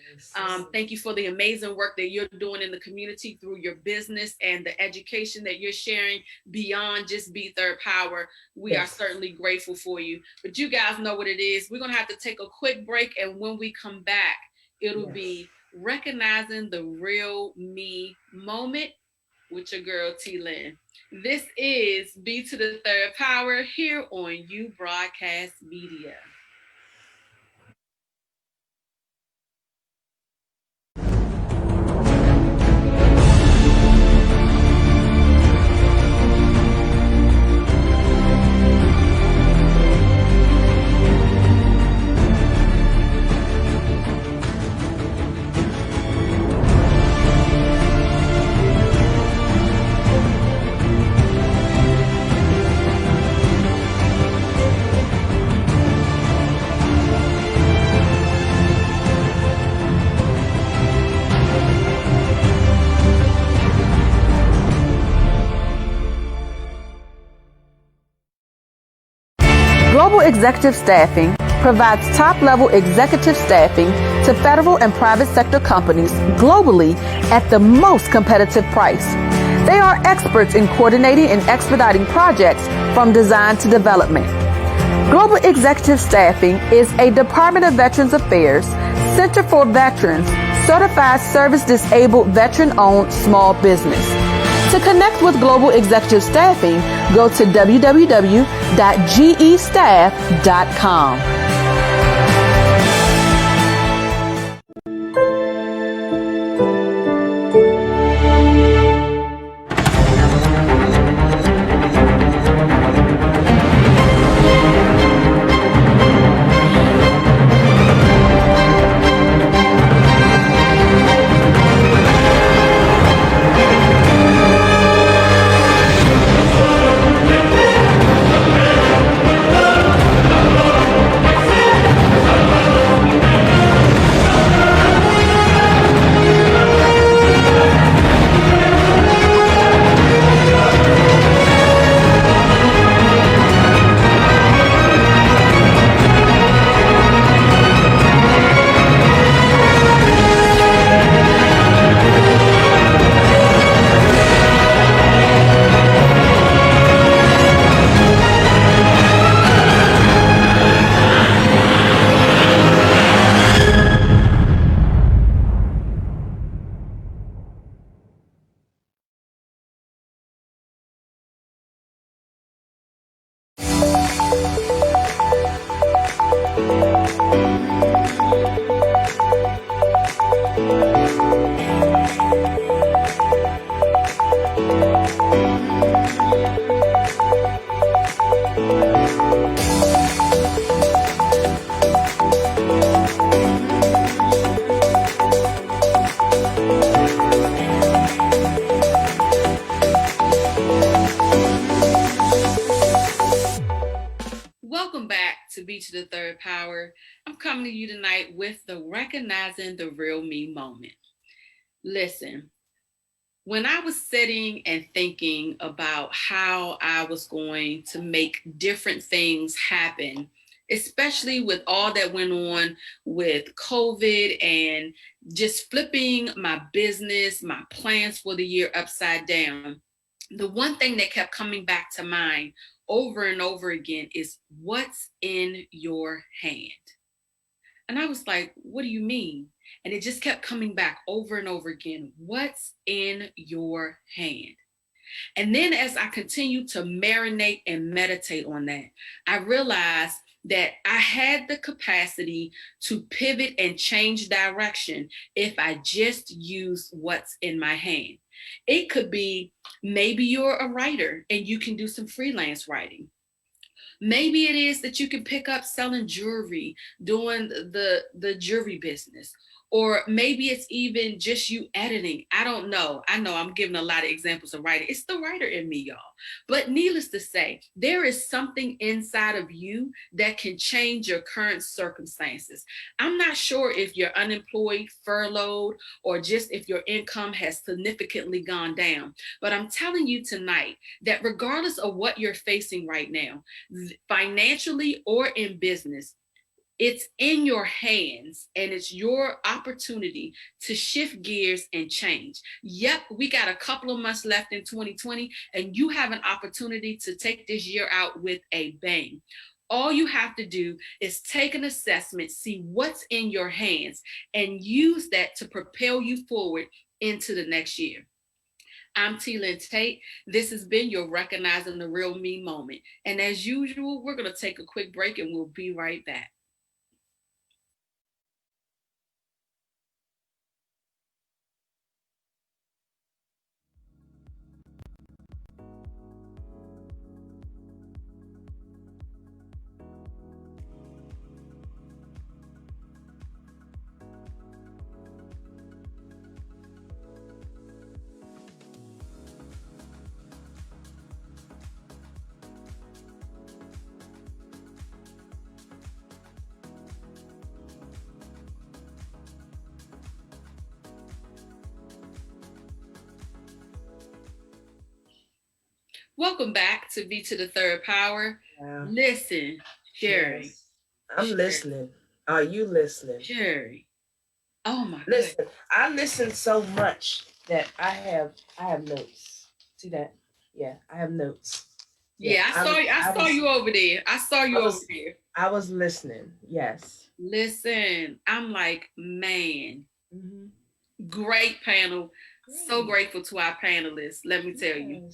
[SPEAKER 1] Thank you for the amazing work that you're doing in the community through your business and the education that you're sharing beyond just B3rdPower. We are certainly grateful for you. But you guys know what it is. We're going to have to take a quick break. And when we come back, it'll be recognizing the real me moment with your girl, T. Lynn. This is B3rdPower here on You Broadcast Media.
[SPEAKER 3] Global Executive Staffing provides top-level executive staffing to federal and private sector companies globally at the most competitive price. They are experts in coordinating and expediting projects from design to development. Global Executive Staffing is a Department of Veterans Affairs, Center for Veterans, certified service-disabled veteran-owned small business. To connect with Global Executive Staffing, go to www.gestaff.com.
[SPEAKER 1] Welcome back to B3rdPower. I'm coming to you tonight with the recognizing the real me moment. Listen, when I was sitting and thinking about how I was going to make different things happen, especially with all that went on with COVID and just flipping my business, my plans for the year upside down, the one thing that kept coming back to mind over and over again is what's in your hand. And I was like, what do you mean? And it just kept coming back over and over again. What's in your hand? And then as I continued to marinate and meditate on that, I realized that I had the capacity to pivot and change direction if I just use what's in my hand. It could be maybe you're a writer and you can do some freelance writing. Maybe it is that you can pick up selling jewelry, doing the jewelry business. or maybe it's even just you editing. I don't know. I know I'm giving a lot of examples of writing. It's the writer in me, y'all. But needless to say, there is something inside of you that can change your current circumstances. I'm not sure if you're unemployed, furloughed, or just if your income has significantly gone down. But I'm telling you tonight that regardless of what you're facing right now, financially or in business, it's in your hands and it's your opportunity to shift gears and change. Yep, we got a couple of months left in 2020 and you have an opportunity to take this year out with a bang. All you have to do is take an assessment, see what's in your hands, and use that to propel you forward into the next year. I'm Tate. This has been your Recognizing the Real Me moment. And as usual, we're going to take a quick break and we'll be right back. Welcome back to B3rdPower.
[SPEAKER 2] Yeah.
[SPEAKER 1] Listen, Sherri.
[SPEAKER 2] Yes. I'm listening. Are you listening?
[SPEAKER 1] Sherri. Oh my God.
[SPEAKER 2] Listen, I listen so much that I have notes. See that? Yeah, I have notes.
[SPEAKER 1] Yeah, I saw you over there. I saw you over there.
[SPEAKER 2] I was listening. Yes.
[SPEAKER 1] Listen, I'm like, man, great panel. So grateful to our panelists. Let me tell you.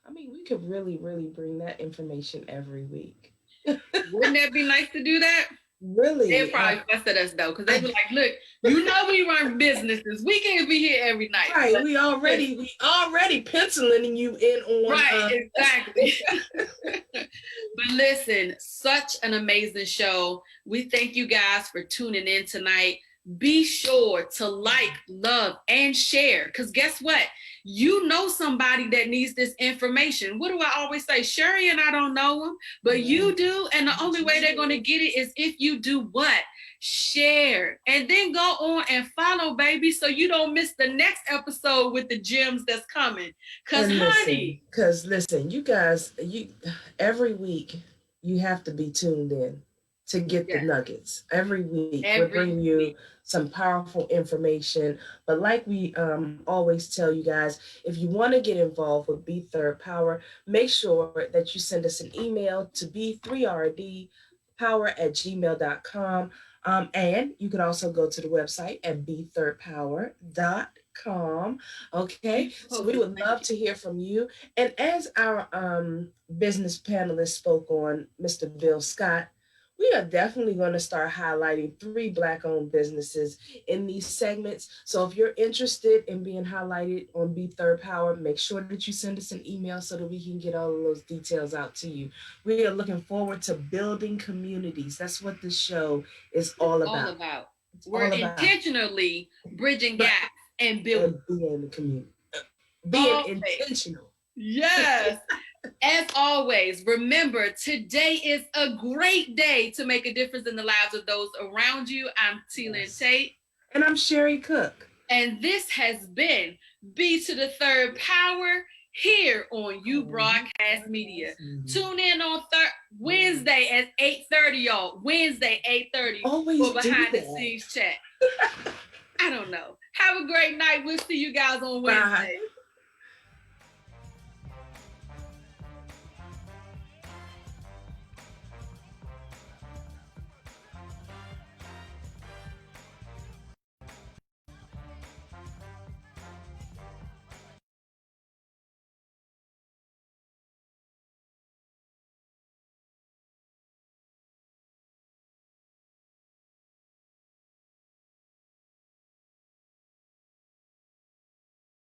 [SPEAKER 2] I mean, we could really, really bring that information every week.
[SPEAKER 1] Wouldn't that be nice to do that?
[SPEAKER 2] Really?
[SPEAKER 1] They'll probably fuss at us though, because they be like, look, you know we run businesses. We can't be here every night.
[SPEAKER 2] Right. But we already penciling you in on
[SPEAKER 1] right, exactly. But listen, such an amazing show. We thank you guys for tuning in tonight. Be sure to like, love, and share. Because guess what? You know somebody that needs this information. What do I always say? Sherri and I don't know them, but you do. And the only way they're going to get it is if you do what? Share. And then go on and follow, baby, so you don't miss the next episode with the gems that's coming. Because
[SPEAKER 2] listen, you guys, every week you have to be tuned in to get the nuggets. Every week we're bringing you some powerful information. But like we always tell you guys, if you want to get involved with B3rdPower, make sure that you send us an email to B3rdPower@gmail.com. And you can also go to the website at B3rdPower.com. Okay, so we would love to hear from you. And as our business panelist spoke on, Mr. Bill Scott, we are definitely going to start highlighting 3 Black-owned businesses in these segments. So if you're interested in being highlighted on B3rdPower, make sure that you send us an email so that we can get all of those details out to you. We are looking forward to building communities. That's what this show is all about.
[SPEAKER 1] We're intentionally bridging gaps and building.
[SPEAKER 2] Being the community. Being intentional.
[SPEAKER 1] Yes. As always, remember, today is a great day to make a difference in the lives of those around you. I'm Tate.
[SPEAKER 2] And I'm Sherri Cook.
[SPEAKER 1] And this has been B3rdPower here on You Broadcast Media. Tune in on Wednesday at 8:30, y'all. Wednesday, 8:30 for Behind the Scenes Chat. I don't know. Have a great night. We'll see you guys on Wednesday. Bye.